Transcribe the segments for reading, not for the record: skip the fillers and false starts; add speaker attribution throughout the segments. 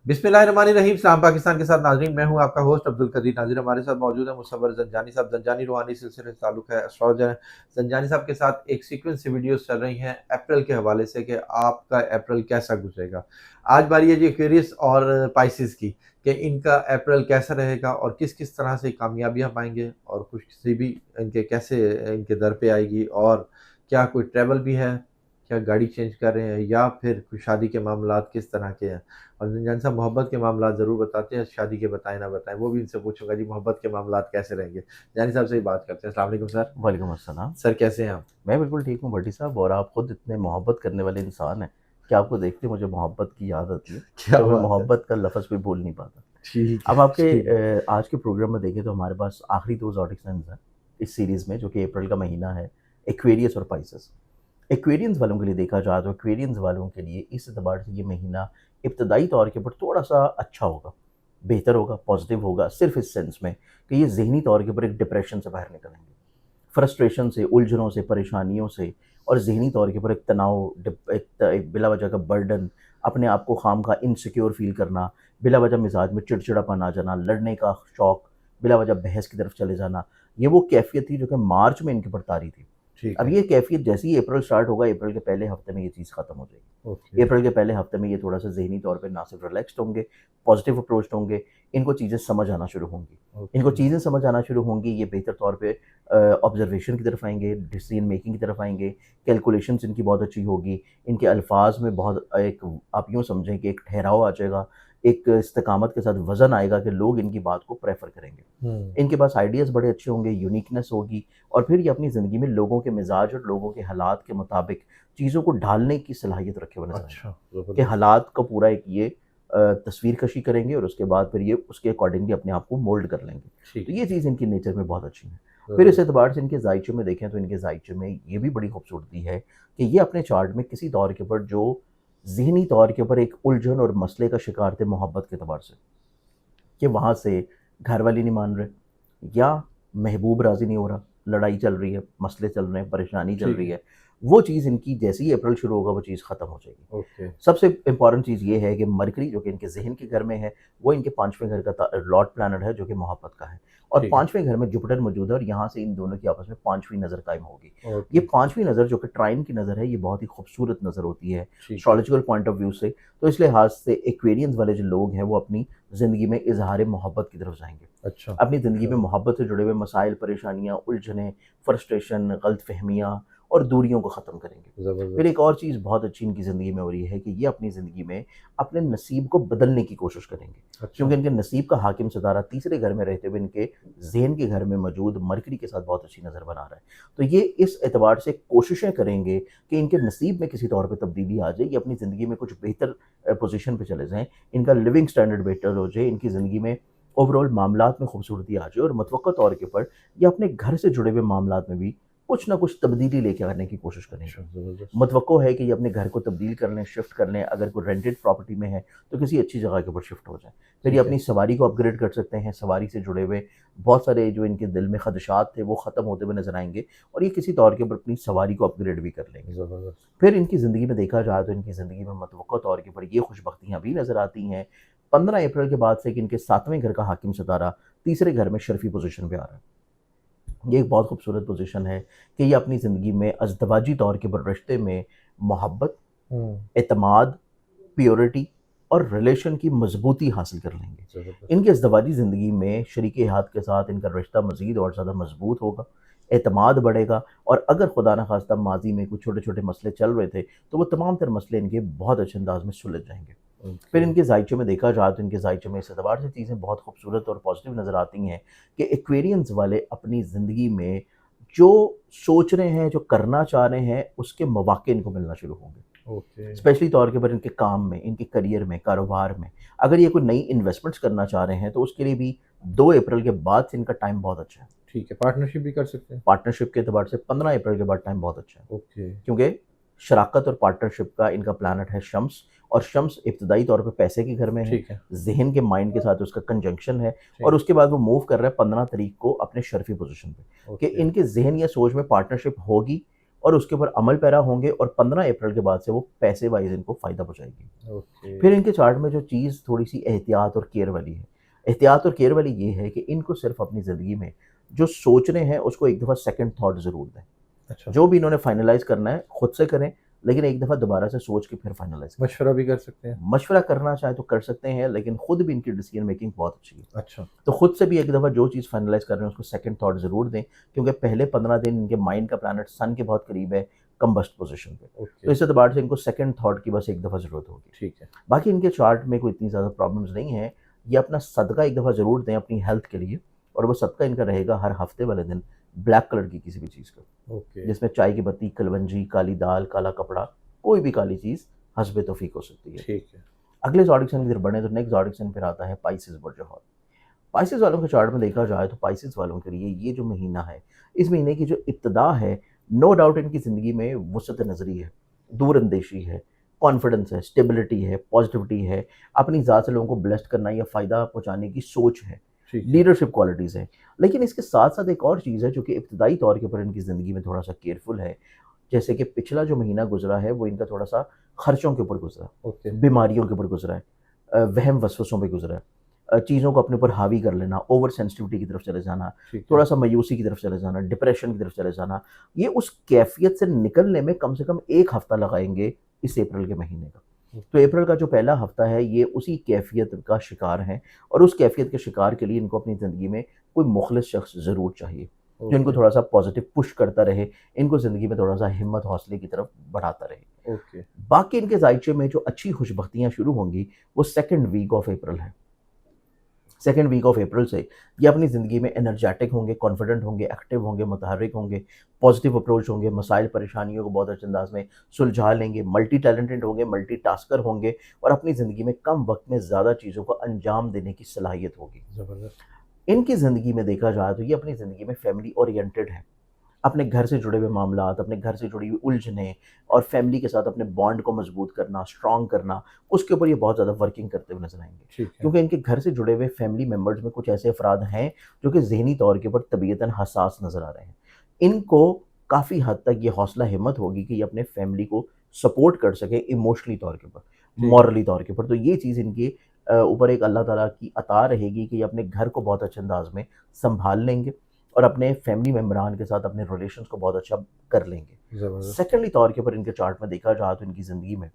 Speaker 1: बिस्मिल्लाहिर्रहमानिर्रहीम। सलाम पाकिस्तान के साथ नाजरीन, मैं हूं आपका होस्ट अब्दुल कदीर नाजिर। हमारे साथ मौजूद है मुसव्वर जंजानी साहब। जंजानी रूहानी सिलसिले से ताल्लुक है, एस्ट्रोलॉजर हैं। जंजानी साहब के साथ एक सीक्वेंस से वीडियोस चल रही हैं अप्रैल के हवाले से कि आपका अप्रैल कैसा गुजरेगा। आज बारी है जी एक्वेरियस और पाइसिस की कि इनका अप्रैल कैसा रहेगा और किस किस तरह से कामयाबियां पाएंगे और खुशनसीबी भी इनके कैसे इनके दर पे आएगी, और क्या कोई ट्रैवल भी है, क्या गाड़ी चेंज कर रहे हैं, या फिर कोई शादी के मामलात किस तरह के हैं। और जैन साहब मोहब्बत के मामला ज़रूर बताते हैं, शादी के बताएं ना बताएं, वो भी इनसे पूछूंगा जी मोहब्बत के मामलात कैसे रहेंगे। जानी साहब से ही बात करते हैं। अस्सलाम वालेकुम सर।
Speaker 2: वालेकुम अस्सलाम।
Speaker 1: सर कैसे हैं आप?
Speaker 2: मैं बिल्कुल ठीक हूँ भट्टी साहब, और आप खुद इतने मोहब्बत करने वाले इंसान हैं कि आपको देखते मुझे मोहब्बत की याद आती है,
Speaker 1: क्या
Speaker 2: तो मैं
Speaker 1: बात है।
Speaker 2: मोहब्बत का लफ्ज़ भी बोल नहीं पाता।
Speaker 1: ठीक
Speaker 2: अब
Speaker 1: है,
Speaker 2: आपके
Speaker 1: ठीक है।
Speaker 2: आज के प्रोग्राम में देखें तो हमारे पास आखिरी 2 ज़ोडिक साइन्स हैं इस सीरीज़ में, जो कि अप्रैल का महीना है, एक्वेरियस और पाइसेस। एक्वेरियंस वालों के लिए देखा जाए तो एक्वेरियंस वालों के लिए इस एतबार से ये महीना इब्तदाई तौर के ऊपर थोड़ा-सा अच्छा होगा, बेहतर होगा, पॉज़िटिव होगा, सिर्फ़ इस सेंस में कि ये ज़हनी तौर के ऊपर एक डिप्रेशन से बाहर निकलेंगे। फ्रस्ट्रेशन से, उलझनों से, परेशानियों से, और ज़हनी तौर के ऊपर एक तनाव, एक बिला वजह का बर्डन, अपने आप को खामखा इनसिक्योर फ़ील करना, बिला वजह मिज़ाज में चिड़चिड़ापन आ जाना, लड़ने का शौक, बिला वजह बहस की तरफ चले जाना, ये वो कैफ़ियत थी जो कि मार्च में इनके ऊपर तारी थी।
Speaker 1: ठीक
Speaker 2: अब
Speaker 1: है।
Speaker 2: ये कैफ़ियत जैसे ही अप्रैल स्टार्ट होगा, अप्रैल के पहले हफ़्ते में ये चीज़ ख़त्म हो जाएगी।
Speaker 1: ओके।
Speaker 2: अप्रैल के पहले हफ़्ते में ये थोड़ा-सा ज़हनी तौर पे ना सिर्फ रिलैक्स्ड होंगे, पॉज़िटिव अप्रोच्ड होंगे, इनको चीज़ें समझ आना शुरू होंगी। इनको
Speaker 1: ओके।
Speaker 2: चीज़ें समझ आना शुरू होंगी, ये बेहतर तौर पे ऑब्ज़र्वेशन की तरफ आएँगे, डिसीज़न मेकिंग की तरफ आएँगे, कैलकुलेशंस इनकी बहुत अच्छी होगी, इनके अल्फ़ाज़ में बहुत एक, आप यूँ समझें कि एक ठहराव आ जाएगा, एक इस्तिकामत के साथ वज़न आएगा कि लोग इनकी बात को प्रेफ़र करेंगे।
Speaker 1: हम्म।
Speaker 2: इनके पास आइडियाज़ बड़े अच्छे होंगे, यूनिकनेस होगी, और फिर ये अपनी ज़िंदगी में लोगों के मिज़ाज और लोगों के हालात के मुताबिक चीज़ों को ढालने की सलाहियत रखे हुए नज़र आएँगे,
Speaker 1: अच्छा,
Speaker 2: कि
Speaker 1: ज़बरदस्त।
Speaker 2: हालात का पूरा एक ये तस्वीर कशी करेंगे, और उसके बाद फिर ये उसके अकॉर्डिंगली अपने आप को मोल्ड कर लेंगे। तो
Speaker 1: ठीक
Speaker 2: ये
Speaker 1: है।
Speaker 2: चीज़ इनकी नेचर में बहुत अच्छी है। फिर इस
Speaker 1: ज़बरदस्त।
Speaker 2: एतबार से इनके ज़ायचे में देखें तो इनके ज़ायचे में ये भी बड़ी खूबसूरती है कि ये अपने चार्ट में किसी दौर के ऊपर जो ज़हनी तौर के ऊपर एक उलझन और मसले का शिकार थे मोहब्बत के एतबार से, कि वहाँ से घरवाले नहीं मान रहे, या महबूब राज़ी नहीं हो रहा, लड़ाई चल रही है, मसले चल रहे हैं, परेशानी चल
Speaker 1: ठीक
Speaker 2: रही
Speaker 1: है।
Speaker 2: है, वो चीज़ इनकी जैसे ही अप्रैल शुरू होगा वो चीज़ ख़त्म हो जाएगी।
Speaker 1: ओके।
Speaker 2: सबसे इम्पॉर्टेंट चीज़ ये है कि मरकरी जो कि इनके ज़हन के घर में है, वो इनके 5वें घर का लॉर्ड प्लैनेट है, जो कि मोहब्बत का है, और
Speaker 1: ठीक है।
Speaker 2: 5वें घर में जुपिटर मौजूद है, और यहाँ से इन दोनों की आपस में 5वीं नज़र कायम होगी। ये
Speaker 1: ओके।
Speaker 2: 5वीं नज़र जो कि ट्राइन की नज़र है, ये बहुत ही खूबसूरत नज़र होती है
Speaker 1: ठीक है।
Speaker 2: एस्ट्रोलॉजिकल पॉइंट ऑफ व्यू से। तो इस लिहाज से एक्वेरियंस वाले जो लोग हैं, वो अपनी ज़िंदगी में इज़हार मोहब्बत की तरफ जाएँगे।
Speaker 1: अच्छा।
Speaker 2: अपनी ज़िंदगी में
Speaker 1: माशाल्लाह।
Speaker 2: मोहब्बत से जुड़े हुए मसाइल, परेशानियाँ, उलझनें, फ्रस्ट्रेशन, गलतफ़हमियाँ और दूरियों को ख़त्म करेंगे। फिर
Speaker 1: ज़बरदस्त।
Speaker 2: एक और चीज़ बहुत अच्छी इनकी ज़िंदगी में हो रही है कि ये अपनी ज़िंदगी में अपने नसीब को बदलने की कोशिश करेंगे।
Speaker 1: अच्छा।
Speaker 2: क्योंकि इनके नसीब का हाकिम सितारा तीसरे घर में रहते हुए इनके ज़हन के घर में मौजूद मरकरी के साथ बहुत अच्छी नज़र बना रहा है। तो ये इस एतबार से कोशिशें करेंगे कि इनके नसीब में किसी तौर पे तब्दीली आ जाए, ये अपनी ज़िंदगी में कुछ बेहतर पोज़ीशन पे चले जाएँ, इनका लिविंग स्टैंडर्ड बेहतर हो जाए, इनकी ज़िंदगी में ओवरऑल मामलात में खूबसूरती आ जाए, और मुतवक्का तौर के ऊपर ये अपने घर से जुड़े हुए मामलात में भी कुछ ना कुछ तब्दीली लेके आने की कोशिश करेंगे।
Speaker 1: अच्छा, ज़बरदस्त।
Speaker 2: मुतवक्को है कि ये अपने घर को तब्दील कर लें, शिफ्ट कर लें, अगर कोई रेंटेड प्रॉपर्टी में है, तो किसी अच्छी जगह के ऊपर शिफ्ट हो जाएँ। फिर ये
Speaker 1: ठीक है।
Speaker 2: अपनी सवारी को अपग्रेड कर सकते हैं, सवारी से जुड़े हुए बहुत सारे जो इनके दिल में खदशात थे, वो ख़त्म होते हुए नज़र आएँगे, और ये किसी तौर के ऊपर अपनी सवारी को अपग्रेड भी कर लेंगे।
Speaker 1: ज़बरदस्त।
Speaker 2: फिर इनकी ज़िंदगी में देखा जाए तो इनकी ज़िंदगी में मुतवक्का तौर के ऊपर ये खुशबख्तियाँ भी नज़र आती हैं, 15 अप्रैल के बाद से, कि इनके 7वें घर का हाकिम सितारा तीसरे घर में शर्फ़ी पोज़ीशन पे आ रहा है। ये एक बहुत खूबसूरत पोज़ीशन है कि ये अपनी ज़िंदगी में अज़दवाजी तौर के ऊपर रिश्ते में मोहब्बत,
Speaker 1: हम्म।
Speaker 2: एतमाद, प्योरिटी और रिलेशन की मज़बूती हासिल कर लेंगे।
Speaker 1: ज़बरदस्त।
Speaker 2: इनकी अज़दवाजी ज़िंदगी में शरीके हयात के साथ इनका रिश्ता मज़ीद और ज़्यादा मज़बूत होगा, एतमाद बढ़ेगा, और अगर खुदा न ख़ास्ता माज़ी में कुछ छोटे-छोटे मसले चल रहे थे, तो वो तमाम तर मसले इनके बहुत अच्छे अंदाज़ में सुलझ जाएँगे। फिर
Speaker 1: ओके।
Speaker 2: इनके ज़ायचे में देखा जाए तो इनके ज़ायचे में इस एतबार से चीज़ें बहुत खूबसूरत और पॉज़िटिव नज़र आती हैं कि एक्वेरियंस वाले अपनी ज़िंदगी में जो सोच रहे हैं, जो करना चाह रहे हैं, उसके मौक़े इनको मिलना शुरू होंगे।
Speaker 1: ओके।
Speaker 2: स्पेशली तौर के ऊपर इनके काम में, इनके करियर में, कारोबार में। अगर ये कोई नई इन्वेस्टमेंट्स करना चाह रहे हैं, तो उसके लिए भी 2 अप्रैल के बाद से इनका टाइम बहुत अच्छा है।
Speaker 1: ठीक है, पार्टनरशिप भी कर सकते हैं।
Speaker 2: पार्टनरशिप के एतबार से 15 अप्रैल के बाद टाइम बहुत अच्छा है।
Speaker 1: ओके।
Speaker 2: क्योंकि शराकत और पार्टनरशिप का इनका प्लैनेट है शम्स, और शम्स इब्तदाई तौर पे पैसे के घर में है,
Speaker 1: ठीक है।
Speaker 2: ज़हन के माइंड के साथ उसका कंजंक्शन है, और
Speaker 1: ठीक।
Speaker 2: उसके बाद वो मूव कर रहा है 15 तारीख को अपने शर्फ़ी पोज़ीशन पे, कि
Speaker 1: ओके।
Speaker 2: इनके ज़हन या सोच में पार्टनरशिप होगी, और उसके ऊपर अमल पैरा होंगे और 15 अप्रैल के बाद से वो पैसे वाइज इनको फ़ायदा पहुँचाएगी।
Speaker 1: ओके।
Speaker 2: फिर इनके चार्ट में जो चीज़ थोड़ी सी एहतियात और केयर वाली है, एहतियात और केयर वाली ये है कि इनको सिर्फ अपनी ज़िंदगी में जो सोच रहे हैं उसको एक दफ़ा सेकंड थॉट ज़रूर दें।
Speaker 1: अच्छा।
Speaker 2: जो भी इन्होंने फाइनलाइज़ करना है खुद से करें, लेकिन एक दफ़ा दोबारा से सोच के फिर फाइनलाइज़ करें।
Speaker 1: मशवरा भी कर सकते हैं।
Speaker 2: मशवरा करना चाहे तो कर सकते हैं, लेकिन खुद भी इनकी डिसीजन मेकिंग बहुत अच्छी है।
Speaker 1: अच्छा।
Speaker 2: तो खुद से भी एक दफ़ा जो चीज़ फाइनलाइज़ कर रहे हैं उसको सेकंड थॉट ज़रूर दें, क्योंकि पहले 15 दिन इनके माइंड का प्लैनेट सन के बहुत करीब है, कंबस्ट पोज़ीशन पे। तो
Speaker 1: ओके।
Speaker 2: इस एतबार से इनको सेकंड थॉट की बस एक दफ़ा ज़रूरत होगी।
Speaker 1: ठीक है।
Speaker 2: बाकी इनके चार्ट में कोई इतनी ज़्यादा प्रॉब्लम्स नहीं है। ये अपना सदका एक दफ़ा ज़रूर दें अपनी हेल्थ के लिए, और वो सदका इनका रहेगा हर हफ्ते वाले दिन ब्लैक कलर की किसी भी चीज़ का,
Speaker 1: ओके।
Speaker 2: जिसमें चाय की पत्ती, कलवंजी, काली दाल, काला कपड़ा, कोई भी काली चीज़ हस्बे तौफीक हो सकती है।
Speaker 1: ठीक है।
Speaker 2: अगले ज़ोडिक साइन की तरफ बढ़ें तो नेक्स्ट ज़ोडिक साइन फिर आता है पाइसेस बर्जोहर। पाइसेस वालों के चार्ट में देखा जाए तो पाइसेस वालों के लिए ये जो महीना है, इस महीने की जो इब्तिदा है, नो डाउट इनकी ज़िंदगी में वुसअत नज़री है, दूरअंदेशी है, कॉन्फिडेंस है, स्टेबिलिटी है, पॉजिटिविटी है, अपनी ज़ात से लोगों को ब्लेस्ड करना या फ़ायदा पहुँचाने की सोच है,
Speaker 1: ठीक है।
Speaker 2: लीडरशिप क्वालिटीज़ हैं। लेकिन इसके साथ-साथ एक और चीज़ है जो कि इब्तिदाई तौर के ऊपर इनकी ज़िंदगी में थोड़ा-सा केयरफुल है। जैसे कि पिछला जो महीना गुज़रा है वो इनका थोड़ा-सा खर्चों के ऊपर गुज़रा,
Speaker 1: ओके।
Speaker 2: बीमारियों के ऊपर गुज़रा है, वहम वसवसों पे गुज़रा है, चीज़ों को अपने ऊपर हावी कर लेना, ओवर सेंसिटिविटी की तरफ चले जाना,
Speaker 1: ठीक है।
Speaker 2: थोड़ा-सा मायूसी की तरफ चले जाना, डिप्रेशन की तरफ चले जाना। ये उस कैफ़ियत से निकलने में कम से कम 1 हफ़्ता लगाएँगे इस अप्रैल के महीने का। तो अप्रैल का जो पहला हफ़्ता है ये उसी कैफ़ियत का शिकार हैं, और उस कैफ़ियत के शिकार के लिए इनको अपनी ज़िंदगी में कोई मुख़लिस शख़्स ज़रूर चाहिए, जो इनको
Speaker 1: ओके।
Speaker 2: थोड़ा-सा पॉज़िटिव पुश करता रहे, इनको ज़िंदगी में थोड़ा-सा हिम्मत हौसले की तरफ बढ़ाता रहे।
Speaker 1: ओके।
Speaker 2: बाकी इनके ज़ायचे में जो अच्छी खुशबख्तियाँ शुरू होंगी वो सेकंड वीक ऑफ अप्रैल है। सेकंड वीक ऑफ अप्रैल से ये अपनी ज़िंदगी में एनर्जेटिक होंगे, कॉन्फिडेंट होंगे, एक्टिव होंगे, मुतहर्रिक होंगे, पॉजिटिव अप्रोच होंगे, मसाइल परेशानियों को बहुत अच्छे अंदाज में सुलझा लेंगे, मल्टी टैलेंटेड होंगे, मल्टीटास्कर होंगे, और अपनी ज़िंदगी में कम वक्त में ज़्यादा चीज़ों को अंजाम देने की सलाहियत होगी।
Speaker 1: ज़बरदस्त।
Speaker 2: इनकी ज़िंदगी में देखा जाए तो ये अपनी ज़िंदगी में फैमिली ओरिएंटेड है। अपने घर से जुड़े हुए मामलात, अपने घर से जुड़ी हुई उलझनें और फैमिली के साथ अपने बॉन्ड को मजबूत करना, स्ट्रॉन्ग करना, उसके ऊपर ये बहुत ज़्यादा वर्किंग करते हुए नज़र आएँगे।
Speaker 1: ठीक है।
Speaker 2: क्योंकि इनके घर से जुड़े हुए फैमिली मेंबर्स में कुछ ऐसे अफराद हैं जो कि ज़हनी तौर के ऊपर तबीयतन हसास नज़र आ रहे हैं। इनको काफ़ी हद तक ये हौसला हिम्मत होगी कि ये अपने फैमिली को सपोर्ट कर सकें इमोशनली तौर के ऊपर,
Speaker 1: ठीक है।
Speaker 2: मॉरली तौर के ऊपर। तो ये चीज़ इनके ऊपर एक अल्लाह ताला की अता रहेगी कि ये अपने घर को बहुत अच्छे अंदाज में सँभाल लेंगे और अपने फैमिली मेंबरान के साथ अपने रिलेशंस को बहुत अच्छा कर लेंगे।
Speaker 1: ज़बरदस्त।
Speaker 2: सेकेंडली तौर के ऊपर इनके चार्ट में देखा जाए तो इनकी ज़िंदगी में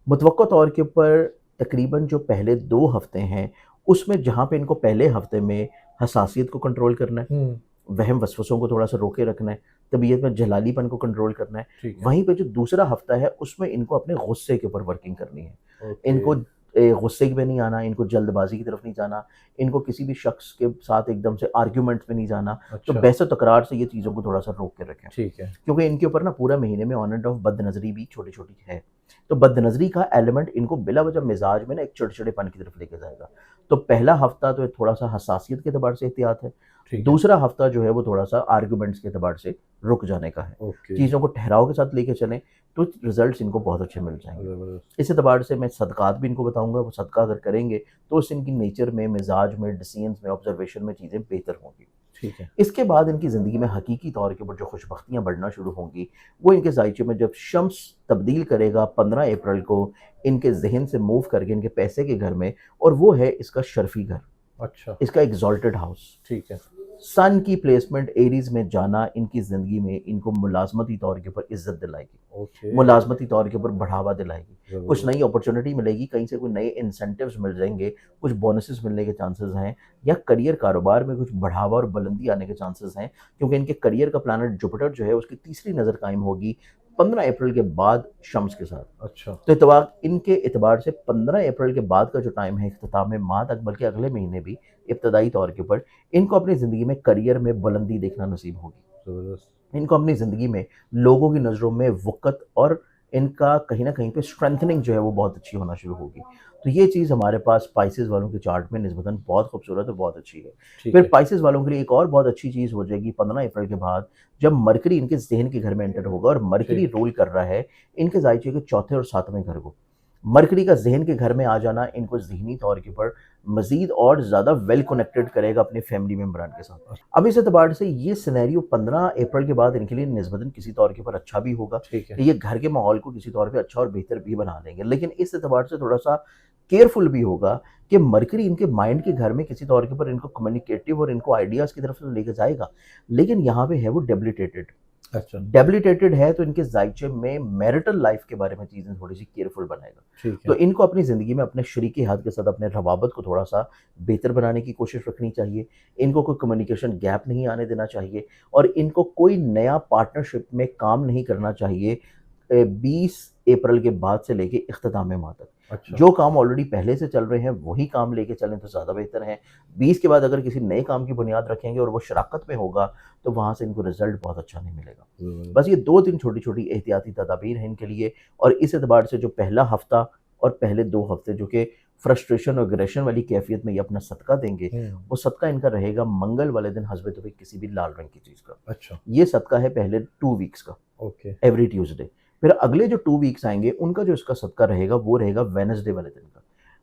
Speaker 2: मुतवक्को तौर के ऊपर तकरीबन जो पहले 2 हफ़्ते हैं, उसमें जहाँ पे इनको पहले हफ़्ते में हसासियत को कंट्रोल करना है,
Speaker 1: हुँ।
Speaker 2: वहम वसवसों को थोड़ा-सा रोके रखना है, तबीयत में जलालीपन को कंट्रोल करना है।
Speaker 1: ठीक है।
Speaker 2: वहीं पे जो दूसरा हफ़्ता है, उसमें इनको अपने गुस्से के ऊपर वर्किंग करनी है।
Speaker 1: ओके।
Speaker 2: इनको गुस्से में नहीं आना, इनको जल्दबाज़ी की तरफ नहीं जाना, इनको किसी भी शख़्स के साथ एकदम से आर्ग्यूमेंट्स में नहीं जाना। तो
Speaker 1: अच्छा।
Speaker 2: बहस और तकरार से ये चीज़ों को थोड़ा-सा रोक के रखें।
Speaker 1: ठीक है।
Speaker 2: क्योंकि इनके ऊपर ना पूरा महीने में ऑन एंड ऑफ बदनज़री भी छोटी-छोटी है। तो बदनज़री का एलिमेंट इनको बिला वजह मिज़ाज में ना एक चिड़चिड़ेपन की तरफ लेके जाएगा। तो पहला हफ़्ता तो थोड़ा-सा हसासियत के एतबार से एहतियात है।
Speaker 1: ठीक है।
Speaker 2: दूसरा हफ़्ता जो है वो थोड़ा-सा आर्गुमेंट्स के एतबार से रुक जाने का है।
Speaker 1: ओके।
Speaker 2: चीज़ों को ठहराव के साथ लेके चलें तो रिज़ल्ट्स इनको बहुत अच्छे मिल जाएँगे।
Speaker 1: ज़बरदस्त।
Speaker 2: इस एतबार से मैं सदक़ात भी इनको बताऊँगा, वो सदका अगर करेंगे तो उससे इनकी नेचर में, मिज़ाज में, डिसीज़न्स में, ऑब्ज़र्वेशन में चीज़ें बेहतर होंगी।
Speaker 1: ठीक है।
Speaker 2: इसके बाद इनकी ज़िंदगी में हकीकी तौर के ऊपर जो खुशबख्तियाँ बढ़ना शुरू होंगी, वो इनके ज़ायचे में जब शम्स तब्दील करेगा 15 अप्रैल को इनके ज़हन से मूव करके इनके पैसे के घर में, और वो है इसका शर्फ़ी घर,
Speaker 1: अच्छा।
Speaker 2: इसका एक्सॉल्टेड हाउस।
Speaker 1: ठीक है।
Speaker 2: सन की प्लेसमेंट एरीज़ में जाना इनकी ज़िंदगी में इनको मुलाज़मती तौर के ऊपर इज़्ज़त दिलाएगी,
Speaker 1: ओके।
Speaker 2: मुलाज़मती तौर के ऊपर बढ़ावा दिलाएगी। कुछ
Speaker 1: ज़बरदस्त।
Speaker 2: नई अपॉर्च्युनिटी मिलेगी, कहीं से कोई नए इंसेंटिव्स मिल जाएँगे, कुछ बोनसेस मिलने के चांसेस हैं, या करियर कारोबार में कुछ बढ़ावा और बुलंदी आने के चांसेस हैं, क्योंकि इनके करियर का प्लैनेट जुपिटर जो है उसकी तीसरी नज़र कायम होगी 15 अप्रैल के बाद शम्स के साथ।
Speaker 1: अच्छा।
Speaker 2: तो इनके एतबार से 15 अप्रैल के बाद का जो टाइम है इख्तिताम माह तक, बल्कि अगले महीने भी इब्तदाई तौर के ऊपर इनको अपनी ज़िंदगी में करियर में बुलंदी देखना नसीब होगी।
Speaker 1: ज़बरदस्त।
Speaker 2: इनको अपनी ज़िंदगी में लोगों की नज़रों में वक़्त और इनका कहीं न कहीं पे स्ट्रेंथनिंग जो है वो बहुत अच्छी होना शुरू होगी। तो ये चीज़ हमारे पास स्पाइसेस वालों के चार्ट में निस्बतन बहुत खूबसूरत और बहुत अच्छी है।
Speaker 1: ठीक
Speaker 2: फिर
Speaker 1: है।
Speaker 2: स्पाइसेस वालों के लिए एक और बहुत अच्छी चीज़ हो जाएगी 15 अप्रैल के बाद, जब मरकरी इनके ज़हन के घर में एंटर होगा, और मरकरी
Speaker 1: ठीक।
Speaker 2: रूल कर रहा है इनके ज़ायचे के चौथे और सातवें घर को। मरकरी का जहन के घर में आ जाना इनको ज़हनी तौर के ऊपर मज़ीद और ज़्यादा वेल कनेक्टेड करेगा अपने फैमिली मेम्बरान के साथ। अब इस एतबार से ये सिनेरियो 15 अप्रैल के बाद इनके लिए निस्बतन किसी तौर के ऊपर अच्छा भी होगा
Speaker 1: ठीक है।
Speaker 2: कि ये घर के माहौल को किसी तौर पे अच्छा और बेहतर भी बना देंगे। लेकिन इस एतबार से थोड़ा-सा केयरफुल भी होगा कि मरकरी इनके माइंड के घर में किसी तौर के ऊपर इनको कम्युनिकेटिव और इनको आइडियाज़ की तरफ से लेके जाएगा। लेकिन यहाँ पे है वो डेबिलिटेटेड।
Speaker 1: अच्छा,
Speaker 2: डेबिलिटेटेड है तो इनके ज़ायचे में मैरिटल लाइफ़ के बारे में चीज़ें थोड़ी-सी केयरफुल बनाएगा।
Speaker 1: ठीक
Speaker 2: तो
Speaker 1: है।
Speaker 2: इनको अपनी ज़िंदगी में अपने शरीके हाथ के साथ अपने रवाबत को थोड़ा-सा बेहतर बनाने की कोशिश रखनी चाहिए। इनको कोई कम्युनिकेशन गैप नहीं आने देना चाहिए और इनको कोई नया पार्टनरशिप में काम नहीं करना चाहिए 20 अप्रैल के बाद से लेके इख्तिताम माह तक।
Speaker 1: अच्छा,
Speaker 2: जो काम ऑलरेडी पहले से चल रहे हैं वही काम लेके चलें तो ज़्यादा बेहतर है। 20 के बाद अगर किसी नए काम की बुनियाद रखेंगे और वो शराकत में होगा तो वहाँ से इनको रिज़ल्ट बहुत अच्छा नहीं मिलेगा। बस ये 2-3 छोटी-छोटी एहतियाती तदाबीर हैं इनके लिए और इस एतबार से जो पहला हफ़्ता और पहले 2 हफ़्ते जो कि फ्रस्ट्रेशन और एग्रेशन वाली कैफ़ियत में ये अपना सदका देंगे,
Speaker 1: हुँ,
Speaker 2: वो सदका इनका रहेगा मंगल वाले दिन हस्बे तौफीक किसी भी लाल रंग की चीज़ का।
Speaker 1: अच्छा,
Speaker 2: ये सदका है पहले 2 वीक्स का,
Speaker 1: ओके,
Speaker 2: एवरी ट्यूज़डे। फिर अगले जो 2 वीक्स आएँगे उनका जो इसका सदका रहेगा वो रहेगा वेडनेसडे वाले दिन का।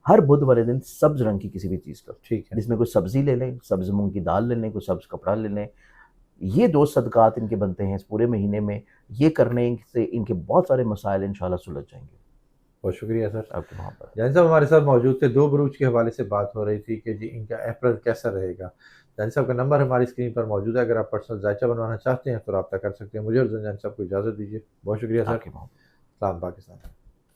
Speaker 2: हर बुध वाले दिन सब्ज़ रंग की किसी भी चीज़ का,
Speaker 1: ठीक है।
Speaker 2: जिसमें कोई सब्ज़ी ले लें, सब्ज़ मूँग की दाल ले लें, कोई सब्ज़ कपड़ा ले लें। ये 2 सदक़ात इनके बनते हैं इस पूरे महीने में। ये करने से इनके बहुत सारे मसाइल इंशाअल्लाह सुलझ जाएँगे।
Speaker 1: बहुत शुक्रिया सर।
Speaker 2: आपकी वहाँ पर।
Speaker 1: जानी साहब हमारे साथ मौजूद थे, 2 बुरूज के हवाले से बात हो रही थी कि जी इनका अप्रैल कैसा रहेगा। जानी साहब का नंबर हमारी स्क्रीन पर मौजूद है, अगर आप पर्सनल जायचा बनवाना चाहते हैं तो राब्ता कर सकते हैं। मुझे और जानी साहब को इजाज़त दीजिए। बहुत शुक्रिया सर।
Speaker 2: आपकी वहाँ पर।
Speaker 1: सलाम पाकिस्तान।